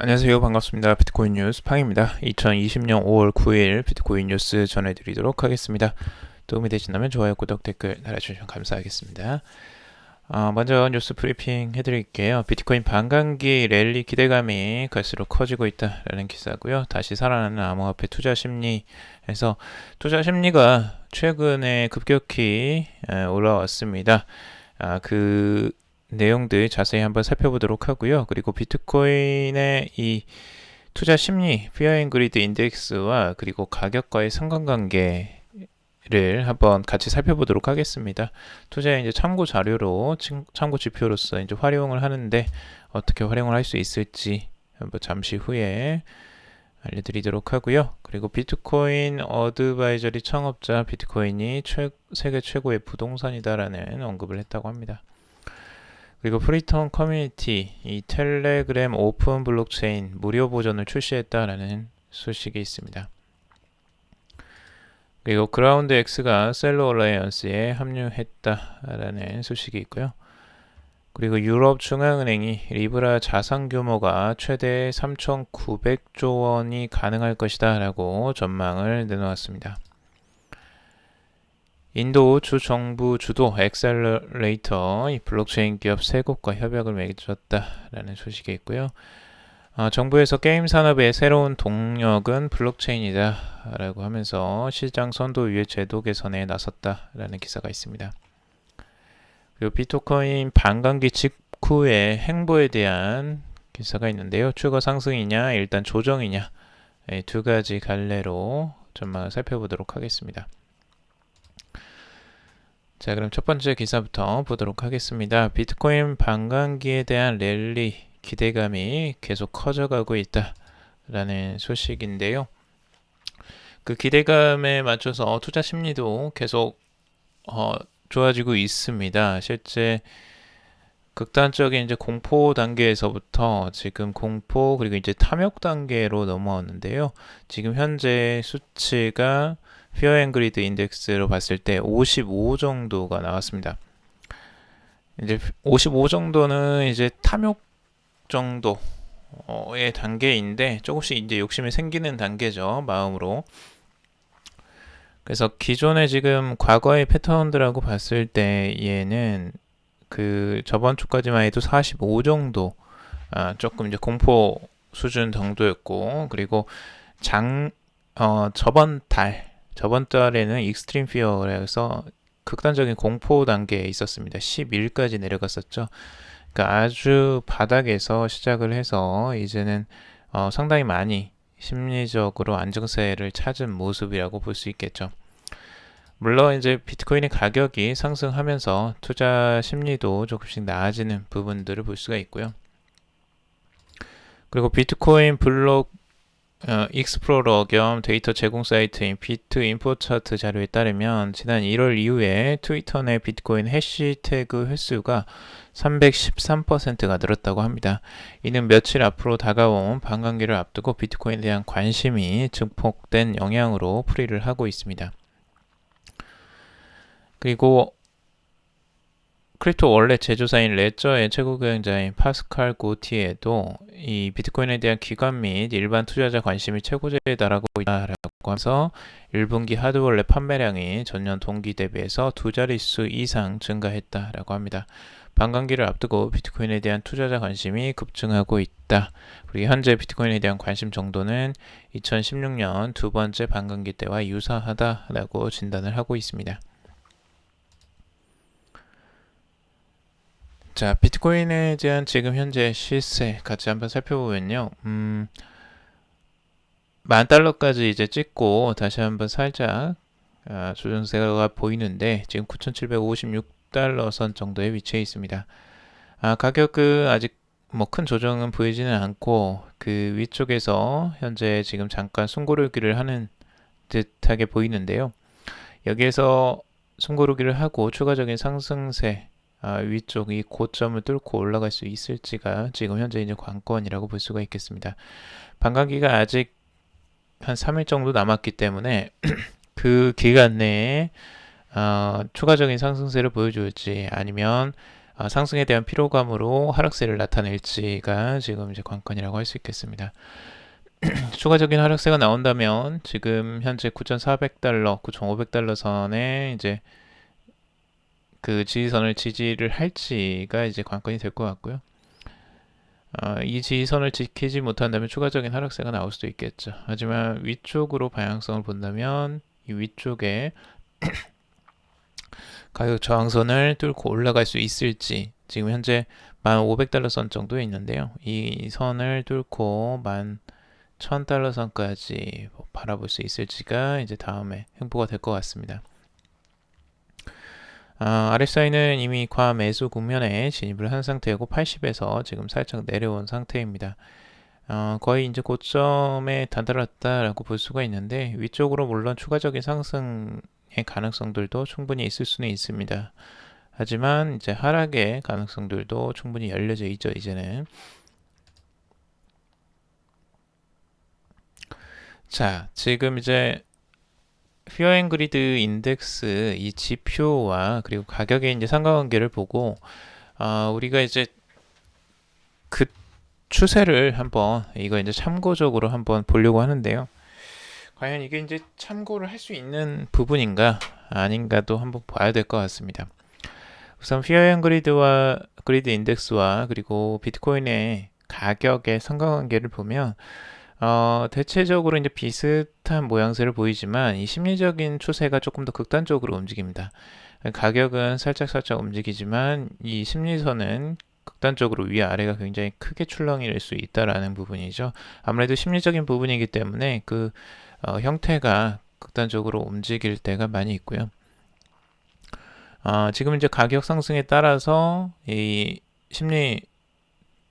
안녕하세요. 반갑습니다. 비트코인 뉴스 팡입니다. 2020년 5월 9일 비트코인 뉴스 전해드리도록 하겠습니다. 도움이 되신다면 좋아요, 구독, 댓글 달아주시면 감사하겠습니다. 먼저 뉴스 브리핑 해드릴게요. 비트코인 반감기 랠리 기대감이 갈수록 커지고 있다라는 기사고요. 다시 살아나는 암호화폐 투자 심리에서 투자 심리가 최근에 급격히 올라왔습니다. 그 내용들 자세히 한번 살펴보도록 하고요. 그리고 비트코인의 이 투자 심리, 피어 앤 그리드 인덱스와 그리고 가격과의 상관관계를 한번 같이 살펴보도록 하겠습니다. 투자의 이제 참고 자료로, 참고 지표로서 이제 활용을 하는데 어떻게 활용을 할 수 있을지 한번 잠시 후에 알려드리도록 하고요. 그리고 비트코인 어드바이저리 창업자 비트코인이 세계 최고의 부동산이다라는 언급을 했다고 합니다. 그리고 프리턴 커뮤니티, 이 텔레그램 오픈 블록체인 무료 버전을 출시했다라는 소식이 있습니다. 그리고 그라운드 X가 셀러 얼라이언스에 합류했다라는 소식이 있고요. 그리고 유럽 중앙은행이 리브라 자산 규모가 최대 3,900조 원이 가능할 것이다 라고 전망을 내놓았습니다. 인도 주정부 주도 엑셀러레이터 블록체인 기업 3곳과 협약을 맺었다라는 소식이 있고요. 정부에서 게임 산업의 새로운 동력은 블록체인이다 라고 하면서 시장 선도 위의 제도 개선에 나섰다라는 기사가 있습니다. 그리고 비트코인 반감기 직후의 행보에 대한 기사가 있는데요. 추가 상승이냐 일단 조정이냐 두 가지 갈래로 전망을 살펴보도록 하겠습니다. 자, 그럼 첫 번째 기사부터 보도록 하겠습니다. 비트코인 반감기에 대한 랠리 기대감이 계속 커져가고 있다라는 소식인데요. 그 기대감에 맞춰서 투자 심리도 계속 좋아지고 있습니다. 실제 극단적인 이제 공포 단계에서부터 지금 공포 그리고 이제 탐욕 단계로 넘어왔는데요. 지금 현재 수치가 피어 앤 그리드 인덱스로 봤을 때 55 정도가 나왔습니다. 이제 55 정도는 이제 탐욕 정도의 단계인데 조금씩 이제 욕심이 생기는 단계죠. 마음으로. 그래서 기존에 지금 과거의 패턴들하고 봤을 때 얘는 그 저번 주까지만 해도 45 정도 조금 이제 공포 수준 정도였고 그리고 저번 달에는 익스트림 피어에서 극단적인 공포 단계에 있었습니다. 11까지 내려갔었죠. 그러니까 아주 바닥에서 시작을 해서 이제는 상당히 많이 심리적으로 안정세를 찾은 모습이라고 볼 수 있겠죠. 물론 이제 비트코인의 가격이 상승하면서 투자 심리도 조금씩 나아지는 부분들을 볼 수가 있고요. 그리고 비트코인 블록 익스플로러 겸 데이터 제공 사이트인 비트 인포 차트 자료에 따르면 지난 1월 이후에 트위터 내 비트코인 해시태그 횟수가 313%가 늘었다고 합니다. 이는 며칠 앞으로 다가온 반감기를 앞두고 비트코인에 대한 관심이 증폭된 영향으로 풀이를 하고 있습니다. 그리고 크립토 원래 제조사인 레저의 최고 경영자인 파스칼 고티에도 이 비트코인에 대한 기관 및 일반 투자자 관심이 최고조에 달하고 있다라고 하면서 1분기 하드월렛 판매량이 전년 동기 대비해서 두 자릿수 이상 증가했다라고 합니다. 반감기를 앞두고 비트코인에 대한 투자자 관심이 급증하고 있다. 그리고 현재 비트코인에 대한 관심 정도는 2016년 두 번째 반감기 때와 유사하다라고 진단을 하고 있습니다. 자, 비트코인에 대한 지금 현재 시세 같이 한번 살펴보면요. 10,000달러까지 이제 찍고 다시 한번 살짝 조정세가 보이는데 지금 9,756달러 선 정도에 위치해 있습니다. 가격은 아직 뭐 큰 조정은 보이지는 않고 그 위쪽에서 현재 지금 잠깐 숨고르기를 하는 듯하게 보이는데요. 여기에서 숨고르기를 하고 추가적인 상승세 위쪽 이 고점을 뚫고 올라갈 수 있을지가 지금 현재 이제 관건이라고 볼 수가 있겠습니다. 반감기가 아직 한 3일 정도 남았기 때문에 그 기간 내에 추가적인 상승세를 보여줄지 아니면 상승에 대한 피로감으로 하락세를 나타낼지가 지금 이제 관건이라고 할 수 있겠습니다. 추가적인 하락세가 나온다면 지금 현재 9,400달러, 9,500달러 선에 이제 그 지지선을 지지를 할지가 이제 관건이 될 것 같고요. 이 지지선을 지키지 못한다면 추가적인 하락세가 나올 수도 있겠죠. 하지만 위쪽으로 방향성을 본다면 이 위쪽에 가격 저항선을 뚫고 올라갈 수 있을지, 지금 현재 1,500달러 선 정도에 있는데요. 이 선을 뚫고 11,000달러 선까지 바라볼 수 있을지가 이제 다음에 행보가 될 것 같습니다. RSI는 이미 과매수 국면에 진입을 한 상태이고 80에서 지금 살짝 내려온 상태입니다. 거의 이제 고점에 다다랐다라고 볼 수가 있는데, 위쪽으로 물론 추가적인 상승의 가능성들도 충분히 있을 수는 있습니다. 하지만 이제 하락의 가능성들도 충분히 열려져 있죠, 이제는. 자, 지금 이제 피어 앤 그리드 인덱스 이 지표와 그리고 가격의 이제 상관관계를 보고 우리가 이제 그 추세를 한번 이거 이제 참고적으로 한번 보려고 하는데요. 과연 이게 이제 참고를 할 수 있는 부분인가 아닌가도 한번 봐야 될 것 같습니다. 우선 피어 앤 그리드 인덱스와 그리고 비트코인의 가격의 상관관계를 보면 대체적으로 이제 비슷한 모양새를 보이지만 이 심리적인 추세가 조금 더 극단적으로 움직입니다. 가격은 살짝 움직이지만 이 심리선은 극단적으로 위아래가 굉장히 크게 출렁일 수 있다라는 부분이죠. 아무래도 심리적인 부분이기 때문에 그 형태가 극단적으로 움직일 때가 많이 있고요. 지금 이제 가격 상승에 따라서 이 심리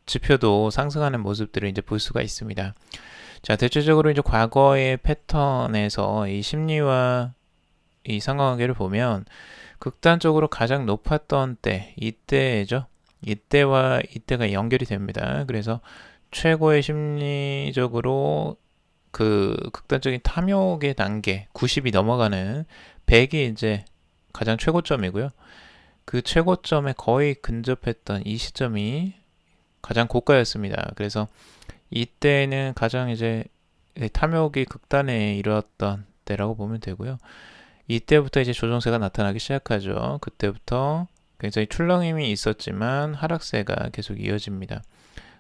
지표도 상승하는 모습들을 이제 볼 수가 있습니다. 자, 대체적으로 이제 과거의 패턴에서 이 심리와 이 상관관계를 보면 극단적으로 가장 높았던 때, 이때죠. 이때와 이때가 연결이 됩니다. 그래서 최고의 심리적으로 그 극단적인 탐욕의 단계, 90이 넘어가는 100이 이제 가장 최고점이고요. 그 최고점에 거의 근접했던 이 시점이 가장 고가였습니다. 그래서 이때는 가장 이제 탐욕이 극단에 이르렀던 때라고 보면 되고요. 이때부터 이제 조정세가 나타나기 시작하죠. 그때부터 굉장히 출렁임이 있었지만 하락세가 계속 이어집니다.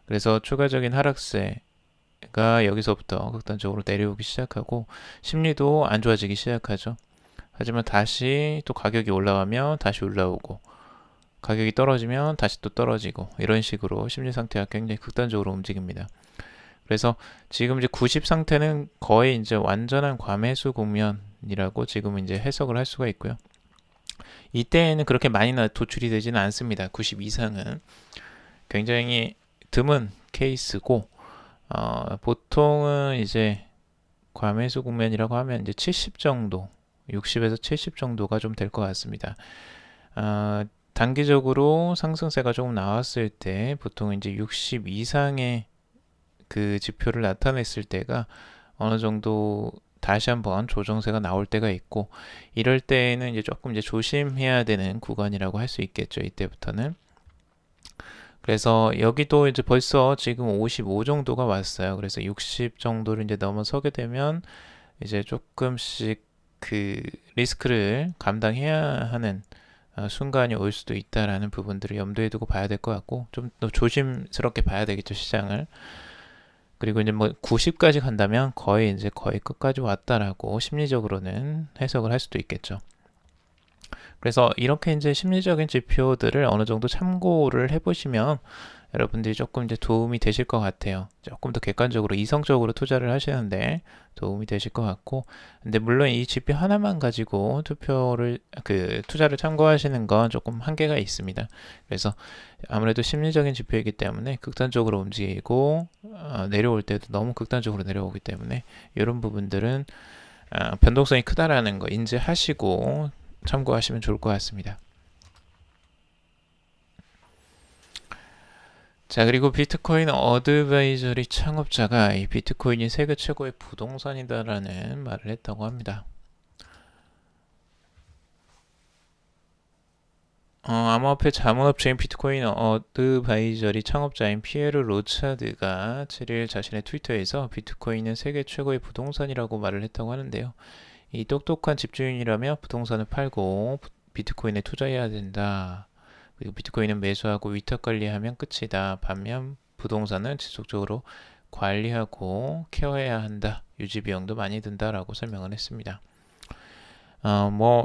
그래서 추가적인 하락세가 여기서부터 극단적으로 내려오기 시작하고 심리도 안 좋아지기 시작하죠. 하지만 다시 또 가격이 올라가면 다시 올라오고, 가격이 떨어지면 다시 또 떨어지고, 이런 식으로 심리 상태가 굉장히 극단적으로 움직입니다. 그래서 지금 이제 90 상태는 거의 이제 완전한 과매수 국면이라고 지금 이제 해석을 할 수가 있고요. 이때에는 그렇게 많이 도출이 되지는 않습니다. 90 이상은 굉장히 드문 케이스고, 보통은 이제 과매수 국면이라고 하면 이제 70 정도, 60에서 70 정도가 좀 될 것 같습니다. 단기적으로 상승세가 조금 나왔을 때 보통 이제 60 이상의 그 지표를 나타냈을 때가 어느 정도 다시 한번 조정세가 나올 때가 있고, 이럴 때에는 이제 조금 이제 조심해야 되는 구간이라고 할 수 있겠죠. 이때부터는. 그래서 여기도 이제 벌써 지금 55 정도가 왔어요. 그래서 60 정도를 이제 넘어서게 되면 이제 조금씩 그 리스크를 감당해야 하는 순간이 올 수도 있다라는 부분들을 염두에 두고 봐야 될 것 같고, 좀 더 조심스럽게 봐야 되겠죠, 시장을. 그리고 이제 뭐 90까지 간다면 거의 끝까지 왔다라고 심리적으로는 해석을 할 수도 있겠죠. 그래서 이렇게 이제 심리적인 지표들을 어느 정도 참고를 해보시면 여러분들이 조금 이제 도움이 되실 것 같아요. 조금 더 객관적으로 이성적으로 투자를 하시는데 도움이 되실 것 같고, 근데 물론 이 지표 하나만 가지고 투자를 참고하시는 건 조금 한계가 있습니다. 그래서 아무래도 심리적인 지표이기 때문에 극단적으로 움직이고 내려올 때도 너무 극단적으로 내려오기 때문에 이런 부분들은 변동성이 크다라는 거 인지하시고 참고하시면 좋을 것 같습니다. 자, 그리고 비트코인 어드바이저리 창업자가 이 비트코인이 세계 최고의 부동산이다라는 말을 했다고 합니다. 암호화폐 자문업체인 비트코인 어드바이저리 창업자인 피에르 로차드가 7일 자신의 트위터에서 비트코인은 세계 최고의 부동산이라고 말을 했다고 하는데요. 이 똑똑한 집주인이라면 부동산을 팔고 비트코인에 투자해야 된다. 그리고 비트코인은 매수하고 위탁 관리하면 끝이다. 반면 부동산은 지속적으로 관리하고 케어해야 한다. 유지 비용도 많이 든다라고 설명을 했습니다.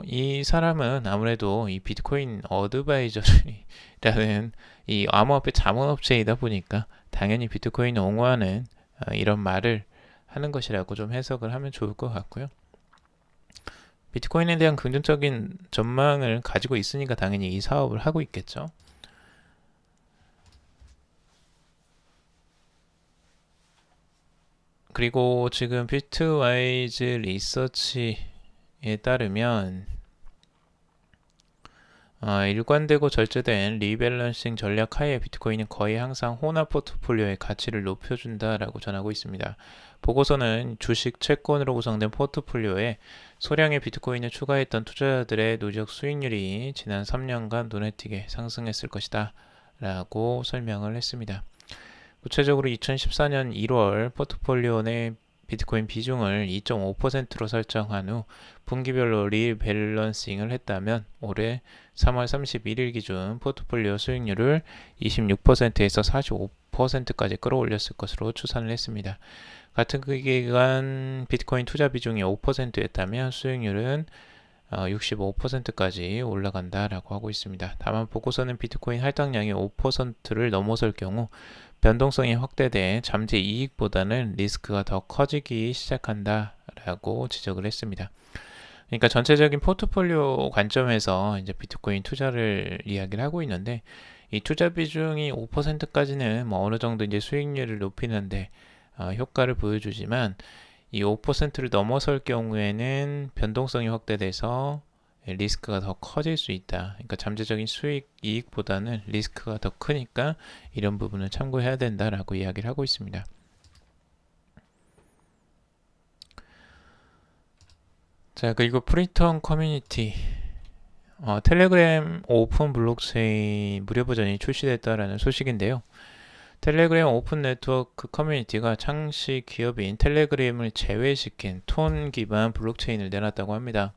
이 사람은 아무래도 이 비트코인 어드바이저리라는 이 암호화폐 자문업체이다 보니까 당연히 비트코인 옹호하는 이런 말을 하는 것이라고 좀 해석을 하면 좋을 것 같고요. 비트코인에 대한 긍정적인 전망을 가지고 있으니까 당연히 이 사업을 하고 있겠죠. 그리고 지금 비트와이즈 리서치에 따르면 일관되고 절제된 리밸런싱 전략 하에 비트코인은 거의 항상 혼합 포트폴리오의 가치를 높여준다라고 전하고 있습니다. 보고서는 주식, 채권으로 구성된 포트폴리오에 소량의 비트코인을 추가했던 투자자들의 누적 수익률이 지난 3년간 눈에 띄게 상승했을 것이다 라고 설명을 했습니다. 구체적으로 2014년 1월 포트폴리오 내 비트코인 비중을 2.5%로 설정한 후 분기별로 리밸런싱을 했다면 올해 3월 31일 기준 포트폴리오 수익률을 26%에서 45%까지 끌어올렸을 것으로 추산을 했습니다. 같은 기간 비트코인 투자 비중이 5%였다면 수익률은 65%까지 올라간다라고 하고 있습니다. 다만 보고서는 비트코인 할당량이 5%를 넘어설 경우 변동성이 확대돼 잠재 이익보다는 리스크가 더 커지기 시작한다라고 지적을 했습니다. 그러니까 전체적인 포트폴리오 관점에서 이제 비트코인 투자를 이야기를 하고 있는데 이 투자 비중이 5%까지는 뭐 어느 정도 이제 수익률을 높이는데 효과를 보여주지만 이 5%를 넘어설 경우에는 변동성이 확대돼서 리스크가 더 커질 수 있다. 그러니까 잠재적인 수익 이익보다는 리스크가 더 크니까 이런 부분을 참고해야 된다라고 이야기를 하고 있습니다. 자, 그리고 프리턴 커뮤니티 텔레그램 오픈 블록체인 무료 버전이 출시됐다라는 소식인데요. 텔레그램 오픈 네트워크 커뮤니티가 창시 기업인 텔레그램을 제외시킨 톤 기반 블록체인을 내놨다고 합니다.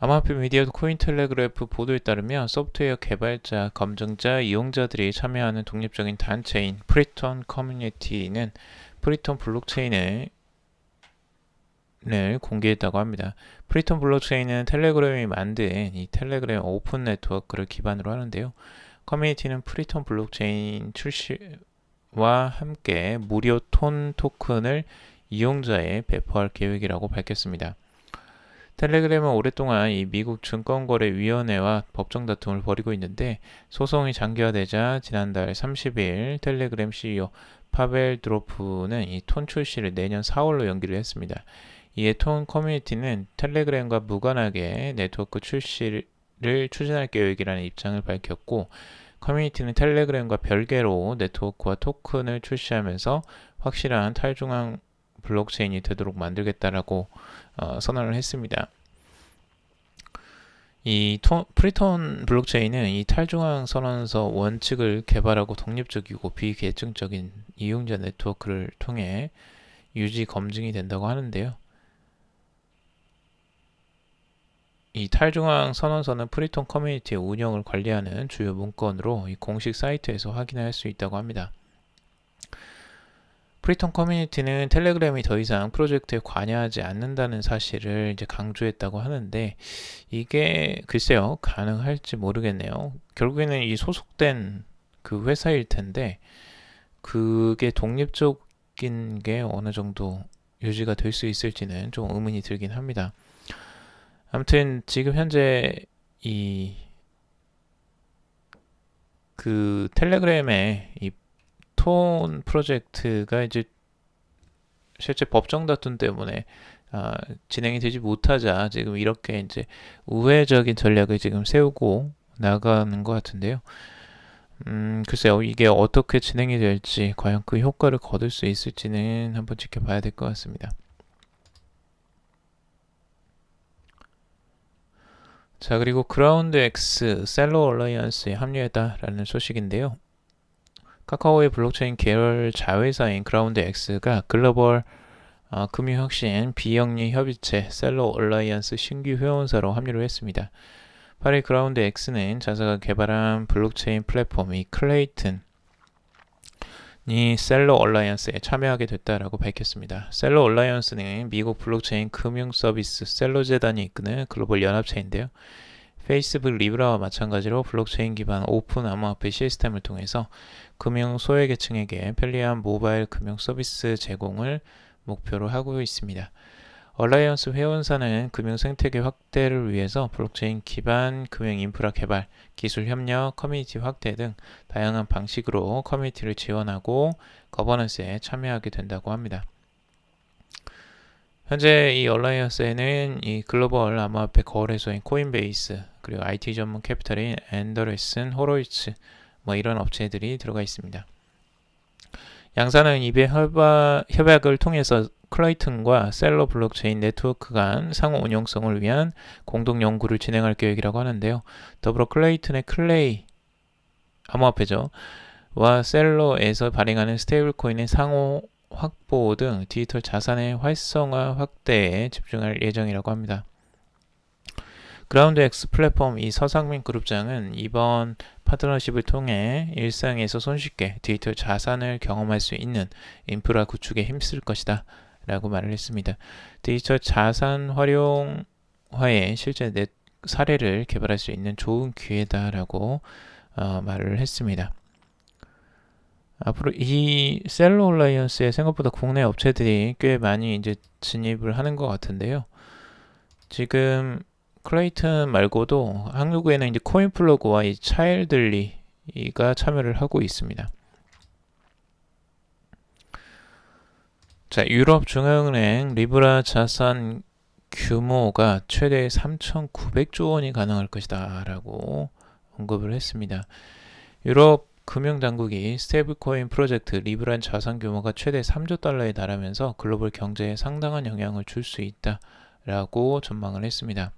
암호화폐 미디어 코인텔레그래프 보도에 따르면 소프트웨어 개발자, 검증자, 이용자들이 참여하는 독립적인 단체인 프리턴 커뮤니티는 프리턴 블록체인을 공개했다고 합니다. 프리턴 블록체인은 텔레그램이 만든 이 텔레그램 오픈 네트워크를 기반으로 하는데요. 커뮤니티는 프리턴 블록체인 출시와 함께 무료 톤 토큰을 이용자에 배포할 계획이라고 밝혔습니다. 텔레그램은 오랫동안 이 미국 증권거래위원회와 법정 다툼을 벌이고 있는데 소송이 장기화되자 지난달 30일 텔레그램 CEO 파벨 드로프는 이 톤 출시를 내년 4월로 연기를 했습니다. 이에 톤 커뮤니티는 텔레그램과 무관하게 네트워크 출시를 추진할 계획이라는 입장을 밝혔고 커뮤니티는 텔레그램과 별개로 네트워크와 토큰을 출시하면서 확실한 탈중앙 블록체인이 되도록 만들겠다라고 선언을 했습니다. 이 프리턴 블록체인은 이 탈중앙 선언서 원칙을 개발하고 독립적이고 비계층적인 이용자 네트워크를 통해 유지 검증이 된다고 하는데요. 이 탈중앙 선언서는 프리턴 커뮤니티의 운영을 관리하는 주요 문건으로 이 공식 사이트에서 확인할 수 있다고 합니다. 프리턴 커뮤니티는 텔레그램이 더 이상 프로젝트에 관여하지 않는다는 사실을 이제 강조했다고 하는데 이게 글쎄요 가능할지 모르겠네요. 결국에는 이 소속된 그 회사일 텐데 그게 독립적인 게 어느 정도 유지가 될 수 있을지는 좀 의문이 들긴 합니다. 아무튼 지금 현재 그 텔레그램의 이 톤 프로젝트가 이제 실제 법정 다툼 때문에 진행이 되지 못하자 지금 이렇게 이제 우회적인 전략을 지금 세우고 나가는 것 같은데요. 글쎄요, 이게 어떻게 진행이 될지, 과연 그 효과를 거둘 수 있을지는 한번 지켜봐야 될 것 같습니다. 자, 그리고 그라운드 X 셀러 얼라이언스에 합류했다라는 소식인데요. 카카오의 블록체인 계열 자회사인 그라운드 X가 글로벌 금융혁신 비영리 협의체 셀러 얼라이언스 신규 회원사로 합류를 했습니다. 8일 그라운드 X는 자사가 개발한 블록체인 플랫폼 이 클레이튼이 셀러 얼라이언스에 참여하게 됐다라고 밝혔습니다. 셀러 얼라이언스는 미국 블록체인 금융 서비스 셀러 재단이 이끄는 글로벌 연합체인데요. 페이스북 리브라와 마찬가지로 블록체인 기반 오픈 암호화폐 시스템을 통해서 금융 소외계층에게 편리한 모바일 금융 서비스 제공을 목표로 하고 있습니다. 얼라이언스 회원사는 금융 생태계 확대를 위해서 블록체인 기반 금융 인프라 개발, 기술 협력, 커뮤니티 확대 등 다양한 방식으로 커뮤니티를 지원하고 거버넌스에 참여하게 된다고 합니다. 현재 이 얼라이언스에는 이 글로벌 암호화폐 거래소인 코인베이스, 그리고 IT 전문 캐피탈인 앤더레슨, 호로이츠 이런 업체들이 들어가 있습니다. 양사는 이배 협약을 통해서 클레이튼과 셀러 블록체인 네트워크 간 상호 운용성을 위한 공동 연구를 진행할 계획이라고 하는데요. 더불어 클레이튼의 클레이 암호화폐죠. 와 셀러에서 발행하는 스테이블 코인의 상호 확보 등 디지털 자산의 활성화 확대에 집중할 예정이라고 합니다. 그라운드 X 플랫폼 이 서상민 그룹장은 이번 파트너십을 통해 일상에서 손쉽게 디지털 자산을 경험할 수 있는 인프라 구축에 힘쓸 것이다 라고 말을 했습니다. 디지털 자산 활용화의 실제 사례를 개발할 수 있는 좋은 기회다라고 말을 했습니다. 앞으로 이 셀러 얼라이언스에 생각보다 국내 업체들이 꽤 많이 이제 진입을 하는 것 같은데요. 지금 클레이튼 말고도 한국에는 이제 코인플러그와 이 차일들리가 참여를 하고 있습니다. 자, 유럽 중앙은행 리브라 자산 규모가 최대 3,900조 원이 가능할 것이다 라고 언급을 했습니다. 유럽 금융당국이 스테이블코인 프로젝트 리브라 자산 규모가 최대 3조 달러에 달하면서 글로벌 경제에 상당한 영향을 줄 수 있다라고 전망을 했습니다.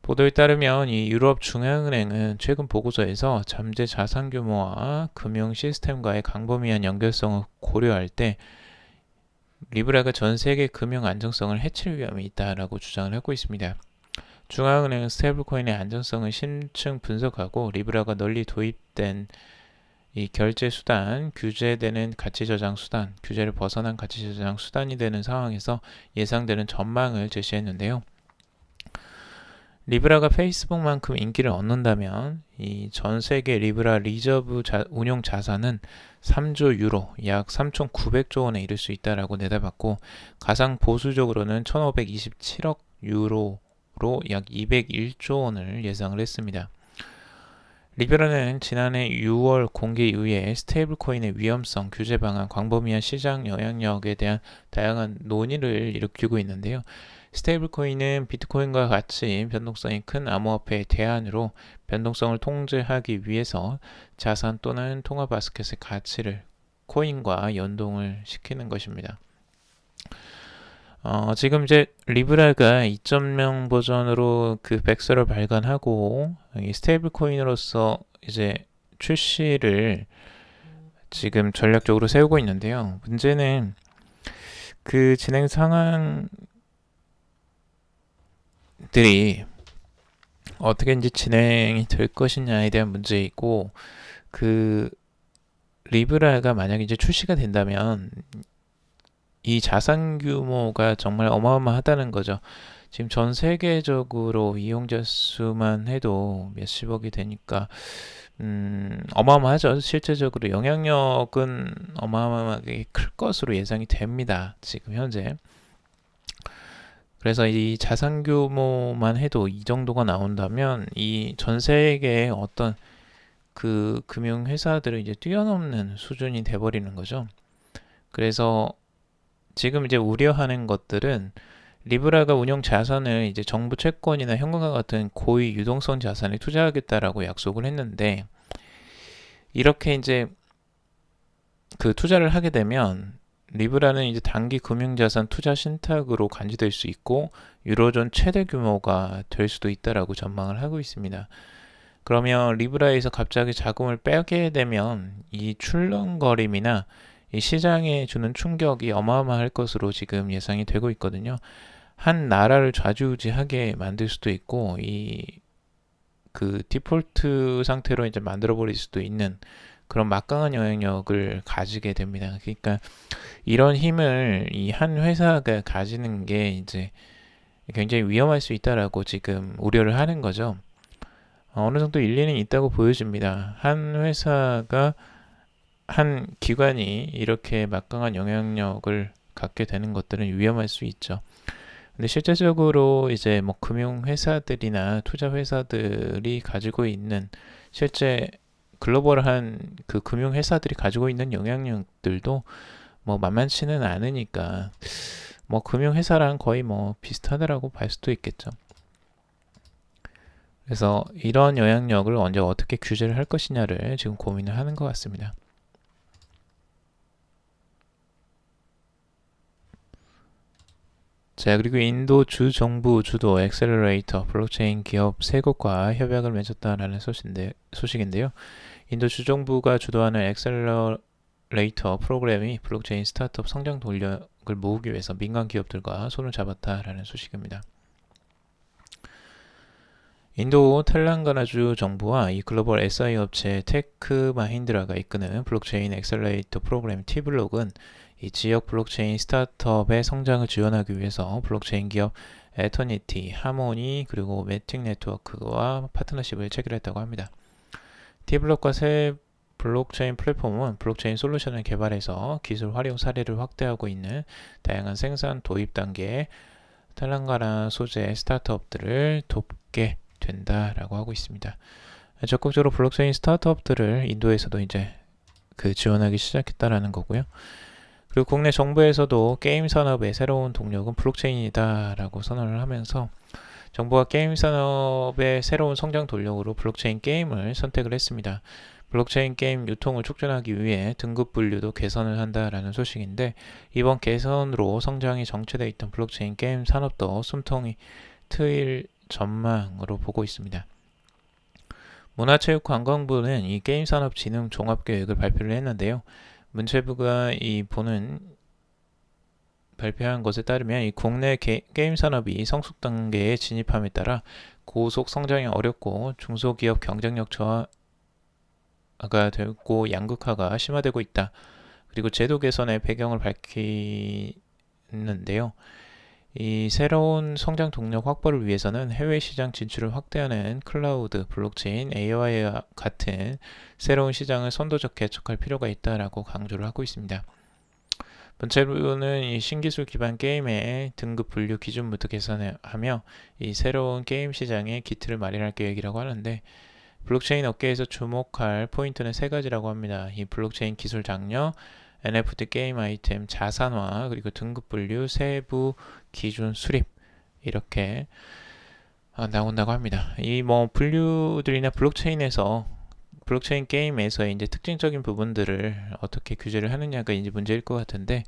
보도에 따르면 이 유럽 중앙은행은 최근 보고서에서 잠재 자산 규모와 금융 시스템과의 광범위한 연결성을 고려할 때 리브라가 전 세계 금융 안정성을 해칠 위험이 있다라고 주장을 하고 있습니다. 중앙은행은 스테이블코인의 안전성을 심층 분석하고 리브라가 널리 도입된 이 결제 수단, 규제되는 가치 저장 수단, 규제를 벗어난 가치 저장 수단이 되는 상황에서 예상되는 전망을 제시했는데요. 리브라가 페이스북만큼 인기를 얻는다면 이 전 세계 리브라 리저브 운용 자산은 3조 유로, 약 3,900조 원에 이를 수 있다라고 내다봤고 가장 보수적으로는 1,527억 유로로 약 201조 원을 예상을 했습니다. 리브라는 지난해 6월 공개 이후에 스테이블 코인의 위험성, 규제 방안, 광범위한 시장 영향력에 대한 다양한 논의를 일으키고 있는데요. 스테이블 코인은 비트코인과 같이 변동성이 큰 암호화폐의 대안으로 변동성을 통제하기 위해서 자산 또는 통화 바스켓의 가치를 코인과 연동을 시키는 것입니다. 지금 이제 리브라가 2.0 버전으로 그 백서를 발간하고 이 스테이블 코인으로서 이제 출시를 지금 전략적으로 세우고 있는데요. 문제는 그 진행 상황들이 어떻게 이제 진행이 될 것이냐에 대한 문제이고, 그 리브라가 만약에 이제 출시가 된다면 이 자산 규모가 정말 어마어마하다는 거죠. 지금 전 세계적으로 이용자 수만 해도 몇십억이 되니까 어마어마하죠. 실제적으로 영향력은 어마어마하게 클 것으로 예상이 됩니다. 지금 현재. 그래서 이 자산 규모만 해도 이 정도가 나온다면 이 전 세계의 어떤 그 금융 회사들을 이제 뛰어넘는 수준이 돼버리는 거죠. 그래서 지금 이제 우려하는 것들은 리브라가 운용 자산을 이제 정부 채권이나 현금과 같은 고위 유동성 자산에 투자하겠다라고 약속을 했는데, 이렇게 이제 그 투자를 하게 되면 리브라는 이제 단기 금융자산 투자 신탁으로 간주될 수 있고 유로존 최대 규모가 될 수도 있다라고 전망을 하고 있습니다. 그러면 리브라에서 갑자기 자금을 빼게 되면 이 출렁거림이나 이 시장에 주는 충격이 어마어마할 것으로 지금 예상이 되고 있거든요. 한 나라를 좌지우지하게 만들 수도 있고 그 디폴트 상태로 이제 만들어 버릴 수도 있는 그런 막강한 영향력을 가지게 됩니다. 그러니까 이런 힘을 이 한 회사가 가지는 게 이제 굉장히 위험할 수 있다라고 지금 우려를 하는 거죠. 어느 정도 일리는 있다고 보여집니다. 한 회사가 한 기관이 이렇게 막강한 영향력을 갖게 되는 것들은 위험할 수 있죠. 근데 실제적으로 이제 뭐 금융회사들이나 투자회사들이 가지고 있는 실제 글로벌한 그 금융회사들이 가지고 있는 영향력들도 뭐 만만치는 않으니까 뭐 금융회사랑 거의 뭐 비슷하다라고 볼 수도 있겠죠. 그래서 이런 영향력을 언제 어떻게 규제를 할 것이냐를 지금 고민을 하는 것 같습니다. 자, 그리고 인도 주 정부 주도 엑셀러레이터 블록체인 기업 3곳과 협약을 맺었다라는 소식인데요. 인도 주 정부가 주도하는 엑셀러레이터 프로그램이 블록체인 스타트업 성장 동력을 모으기 위해서 민간 기업들과 손을 잡았다라는 소식입니다. 인도 텔랑가나주 정부와 이 글로벌 SI 업체 테크 마힌드라가 이끄는 블록체인 엑셀러레이터 프로그램 T블록은 이 지역 블록체인 스타트업의 성장을 지원하기 위해서 블록체인 기업 에터니티, 하모니, 그리고 매틱 네트워크와 파트너십을 체결했다고 합니다. T블록과 새 블록체인 플랫폼은 블록체인 솔루션을 개발해서 기술 활용 사례를 확대하고 있는 다양한 생산 도입 단계의 텔랑가나 소재 스타트업들을 돕게 된다라고 하고 있습니다. 적극적으로 블록체인 스타트업들을 인도에서도 이제 지원하기 시작했다라는 거고요. 그리고 국내 정부에서도 게임 산업의 새로운 동력은 블록체인이다라고 선언을 하면서 정부가 게임 산업의 새로운 성장 동력으로 블록체인 게임을 선택을 했습니다. 블록체인 게임 유통을 촉진하기 위해 등급 분류도 개선을 한다라는 소식인데 이번 개선으로 성장이 정체되어 있던 블록체인 게임 산업도 숨통이 트일 전망으로 보고 있습니다. 문화체육관광부는 이 게임산업진흥 종합계획을 발표를 했는데요. 문체부가 발표한 것에 따르면 이 국내 게임 산업이 성숙 단계에 진입함에 따라 고속 성장이 어렵고 중소기업 경쟁력 저하가 되고 양극화가 심화되고 있다. 그리고 제도 개선의 배경을 밝히는데요. 이 새로운 성장 동력 확보를 위해서는 해외 시장 진출을 확대하는 클라우드, 블록체인, AI와 같은 새로운 시장을 선도적 개척할 필요가 있다라고 강조를 하고 있습니다. 문체부는 이 신기술 기반 게임의 등급 분류 기준부터 개선하며 이 새로운 게임 시장의 기틀을 마련할 계획이라고 하는데 블록체인 업계에서 주목할 포인트는 3가지라고 합니다. 이 블록체인 기술 장려, NFT 게임 아이템 자산화, 그리고 등급 분류, 세부 기준 수립 이렇게 나온다고 합니다. 이 분류들이나 블록체인 게임에서의 이제 특징적인 부분들을 어떻게 규제를 하느냐가 이제 문제일 것 같은데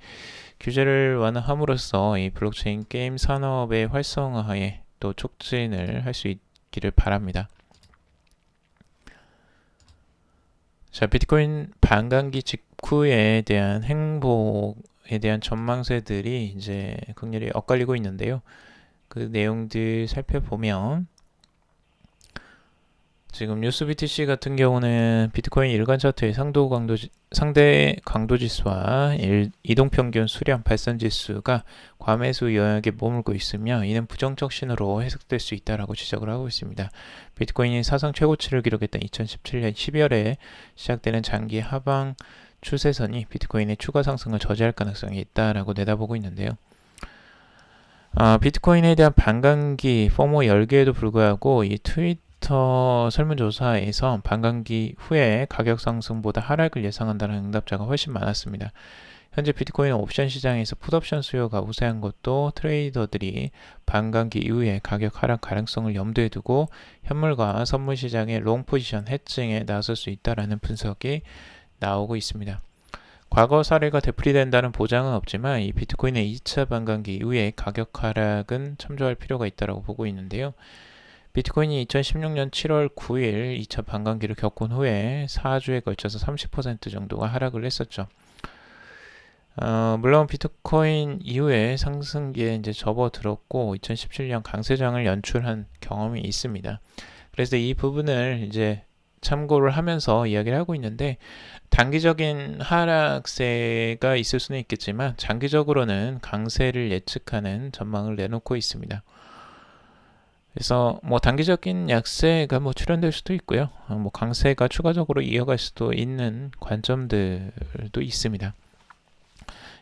규제를 완화함으로써 이 블록체인 게임 산업의 활성화에 또 촉진을 할 수 있기를 바랍니다. 자, 비트코인 반감기 직후에 대한 행보에 대한 전망세들이 이제 극렬히 엇갈리고 있는데요. 그 내용들 살펴보면 지금 뉴스BTC 같은 경우는 비트코인 일간 차트의 상대 강도 지수와 이동평균 수렴 발산 지수가 과매수 영역에 머물고 있으며 이는 부정적 신호로 해석될 수 있다라고 지적을 하고 있습니다. 비트코인이 사상 최고치를 기록했던 2017년 12월에 시작되는 장기 하방 추세선이 비트코인의 추가 상승을 저지할 가능성이 있다라고 내다보고 있는데요. 비트코인에 대한 반감기 포모 10개에도 불구하고 이 트위터 설문조사에서 반감기 후에 가격 상승보다 하락을 예상한다는 응답자가 훨씬 많았습니다. 현재 비트코인 옵션 시장에서 풋옵션 수요가 우세한 것도 트레이더들이 반감기 이후에 가격 하락 가능성을 염두에 두고 현물과 선물 시장의 롱 포지션 해칭에 나설 수 있다라는 분석이 나오고 있습니다. 과거 사례가 되풀이된다는 보장은 없지만 이 비트코인의 2차 반감기 이후에 가격 하락은 참조할 필요가 있다고 보고 있는데요. 비트코인이 2016년 7월 9일 2차 반감기를 겪은 후에 4주에 걸쳐서 30% 정도가 하락을 했었죠. 물론 비트코인 이후에 상승기에 이제 접어들었고 2017년 강세장을 연출한 경험이 있습니다. 그래서 이 부분을 이제 참고를 하면서 이야기를 하고 있는데, 단기적인 하락세가 있을 수는 있겠지만 장기적으로는 강세를 예측하는 전망을 내놓고 있습니다. 그래서 뭐 단기적인 약세가 뭐 출현될 수도 있고요. 뭐 강세가 추가적으로 이어갈 수도 있는 관점들도 있습니다.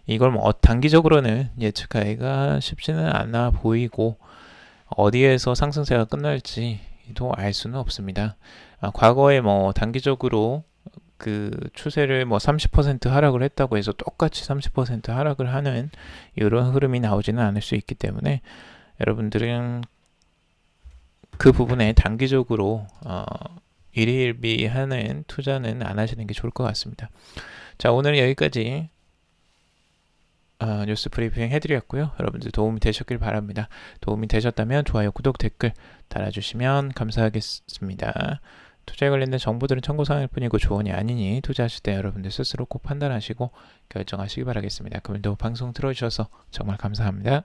이걸 뭐 단기적으로는 예측하기가 쉽지는 않아 보이고 어디에서 상승세가 끝날지도 알 수는 없습니다. 과거에 뭐 단기적으로 그 추세를 뭐 30% 하락을 했다고 해서 똑같이 30% 하락을 하는 이런 흐름이 나오지는 않을 수 있기 때문에 여러분들은 그 부분에 단기적으로 일희일비하는 투자는 안 하시는 게 좋을 것 같습니다. 자, 오늘 여기까지 뉴스 브리핑 해드렸고요. 여러분들 도움이 되셨길 바랍니다. 도움이 되셨다면 좋아요, 구독, 댓글 달아주시면 감사하겠습니다. 투자에 관련된 정보들은 참고사항일 뿐이고 조언이 아니니 투자하실 때 여러분들 스스로 꼭 판단하시고 결정하시기 바라겠습니다. 그럼도 방송 들어주셔서 정말 감사합니다.